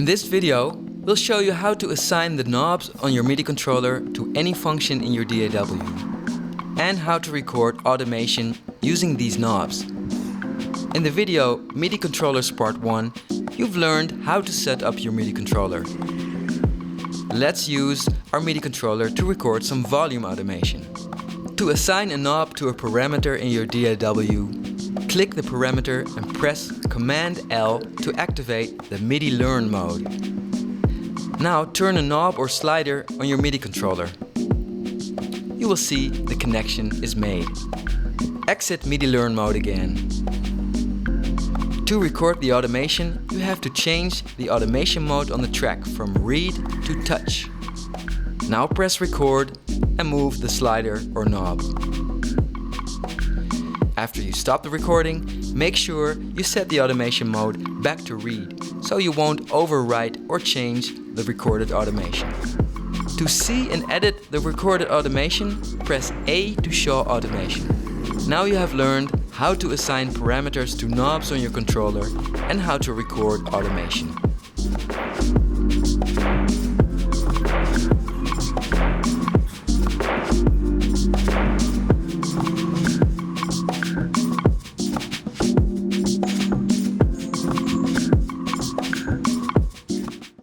this video, we'll show you how to assign the knobs on your MIDI controller to any function in your DAW, and how to record automation using these knobs. In the video MIDI Controllers Part 1, you've learned how to set up your MIDI controller. Let's use our MIDI controller to record some volume automation. To assign a knob to a parameter in your DAW, click the parameter and press Command L to activate the MIDI Learn mode. Now turn a knob or slider on your MIDI controller. You will see the connection is made. Exit MIDI Learn mode again. To record the automation, you have to change the automation mode on the track from read to touch. Now press record and move the slider or knob. After you stop the recording, make sure you set the automation mode back to read, so you won't overwrite or change the recorded automation. To see and edit the recorded automation, press A to show automation. Now you have learned how to assign parameters to knobs on your controller and how to record automation.